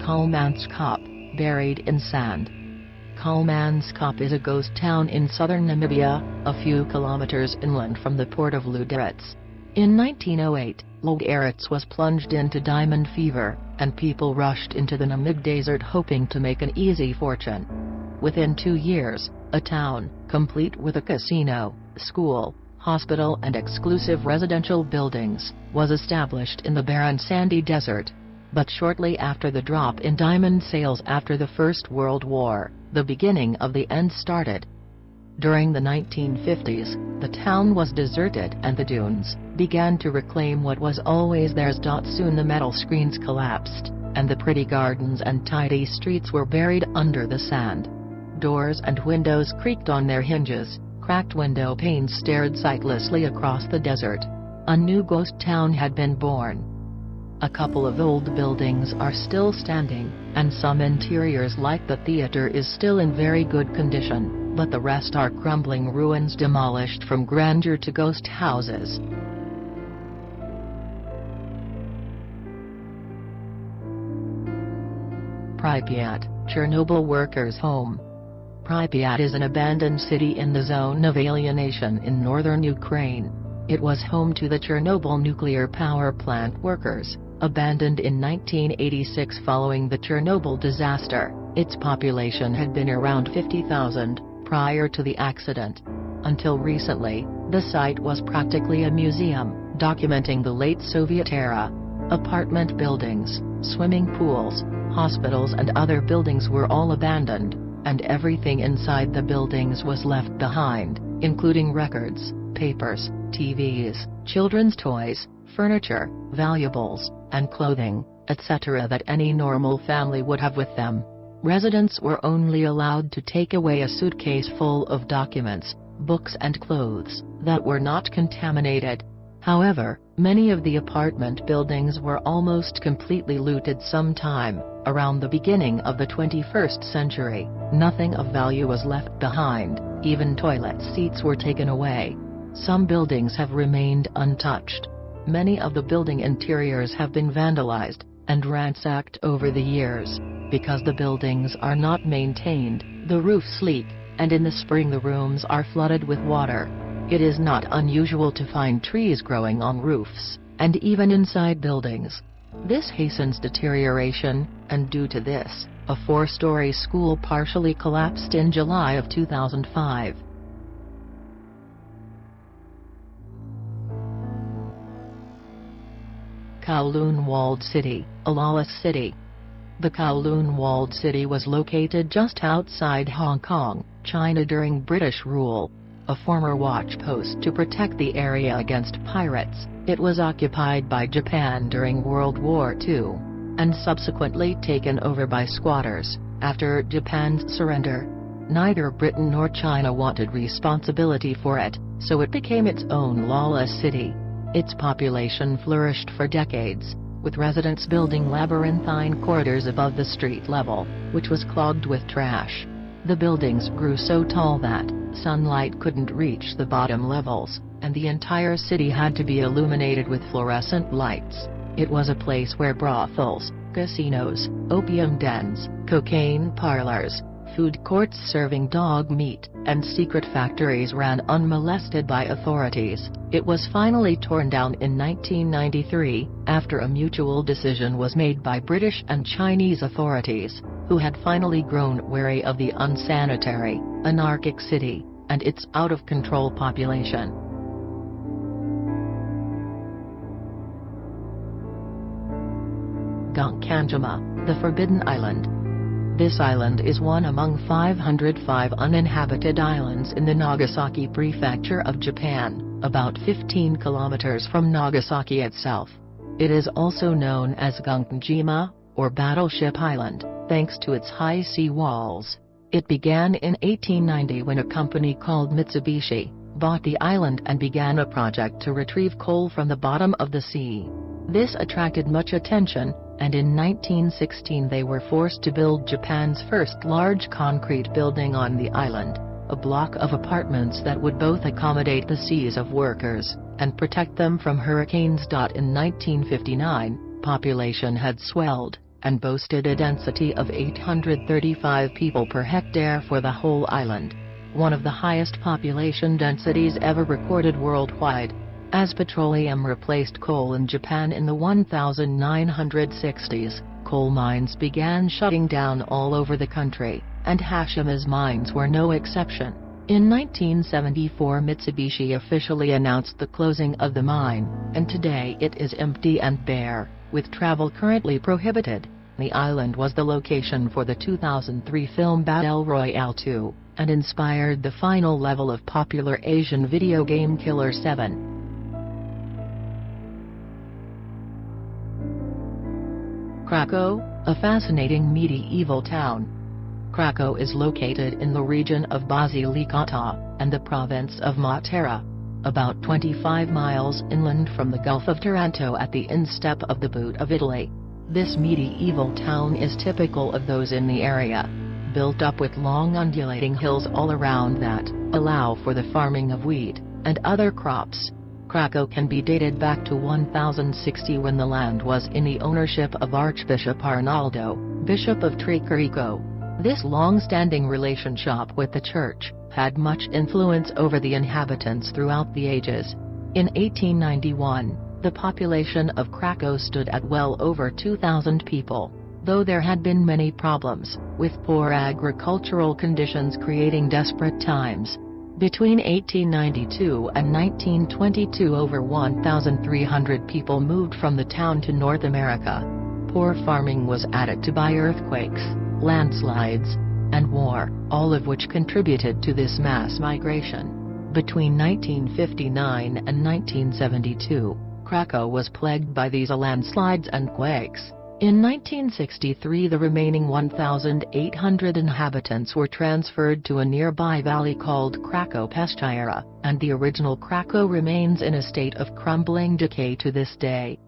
Kalmanskop, buried in sand. Kalmanskop is a ghost town in southern Namibia, a few kilometers inland from the port of Lüderitz. In 1908, Lüderitz was plunged into diamond fever, and people rushed into the Namib desert hoping to make an easy fortune. Within 2 years, a town, complete with a casino, school, hospital and exclusive residential buildings, was established in the barren sandy desert. But shortly after the drop in diamond sales after the First World War, the beginning of the end started. During the 1950s, the town was deserted and the dunes began to reclaim what was always theirs. Soon the metal screens collapsed, and the pretty gardens and tidy streets were buried under the sand. Doors and windows creaked on their hinges, cracked window panes stared sightlessly across the desert. A new ghost town had been born. A couple of old buildings are still standing, and some interiors like the theater is still in very good condition, but the rest are crumbling ruins demolished from grandeur to ghost houses. Pripyat, Chernobyl workers' home. Pripyat is an abandoned city in the zone of alienation in northern Ukraine. It was home to the Chernobyl nuclear power plant workers. Abandoned in 1986 following the Chernobyl disaster, its population had been around 50,000 prior to the accident. Until recently, the site was practically a museum, documenting the late Soviet era. Apartment buildings, swimming pools, hospitals and other buildings were all abandoned, and everything inside the buildings was left behind, including records, papers, TVs, children's toys, furniture, valuables, and clothing, etc. that any normal family would have with them. Residents were only allowed to take away a suitcase full of documents, books and clothes that were not contaminated. However, many of the apartment buildings were almost completely looted sometime around the beginning of the 21st century. Nothing of value was left behind, even toilet seats were taken away. Some buildings have remained untouched. Many of the building interiors have been vandalized and ransacked over the years. Because the buildings are not maintained, the roofs leak, and in the spring the rooms are flooded with water. It is not unusual to find trees growing on roofs, and even inside buildings. This hastens deterioration, and due to this, a 4-story school partially collapsed in July of 2005. Kowloon Walled City, a lawless city. The Kowloon Walled City was located just outside Hong Kong, China during British rule. A former watch post to protect the area against pirates, it was occupied by Japan during World War II, and subsequently taken over by squatters, after Japan's surrender. Neither Britain nor China wanted responsibility for it, so it became its own lawless city. Its population flourished for decades, with residents building labyrinthine corridors above the street level, which was clogged with trash. The buildings grew so tall that sunlight couldn't reach the bottom levels, and the entire city had to be illuminated with fluorescent lights. It was a place where brothels, casinos, opium dens, cocaine parlors, food courts serving dog meat, and secret factories ran unmolested by authorities. It was finally torn down in 1993, after a mutual decision was made by British and Chinese authorities, who had finally grown wary of the unsanitary, anarchic city, and its out-of-control population. Gunkanjima, the Forbidden Island. This island is one among 505 uninhabited islands in the Nagasaki Prefecture of Japan, about 15 kilometers from Nagasaki itself. It is also known as Gunkanjima, or Battleship Island, thanks to its high sea walls. It began in 1890 when a company called Mitsubishi bought the island and began a project to retrieve coal from the bottom of the sea. This attracted much attention, and in 1916 they were forced to build Japan's first large concrete building on the island, a block of apartments that would both accommodate the seas of workers and protect them from hurricanes. In 1959, population had swelled, and boasted a density of 835 people per hectare for the whole island, one of the highest population densities ever recorded worldwide. As petroleum replaced coal in Japan in the 1960s, coal mines began shutting down all over the country, and Hashima's mines were no exception. In 1974, Mitsubishi officially announced the closing of the mine, and today it is empty and bare, with travel currently prohibited. The island was the location for the 2003 film Battle Royale 2, and inspired the final level of popular Asian video game Killer 7. Krakow, a fascinating medieval town. Krakow is located in the region of Basilicata, and the province of Matera, about 25 miles inland from the Gulf of Taranto at the instep of the boot of Italy. This medieval town is typical of those in the area, built up with long undulating hills all around that allow for the farming of wheat and other crops. Krakow can be dated back to 1060 when the land was in the ownership of Archbishop Arnaldo, Bishop of Tricarico. This long-standing relationship with the church had much influence over the inhabitants throughout the ages. In 1891, the population of Krakow stood at well over 2,000 people, though there had been many problems, with poor agricultural conditions creating desperate times. Between 1892 and 1922, over 1,300 people moved from the town to North America. Poor farming was added to by earthquakes, landslides, and war, all of which contributed to this mass migration. Between 1959 and 1972, Krakow was plagued by these landslides and quakes. In 1963, the remaining 1,800 inhabitants were transferred to a nearby valley called Krakow-Peszczyra, and the original Krakow remains in a state of crumbling decay to this day.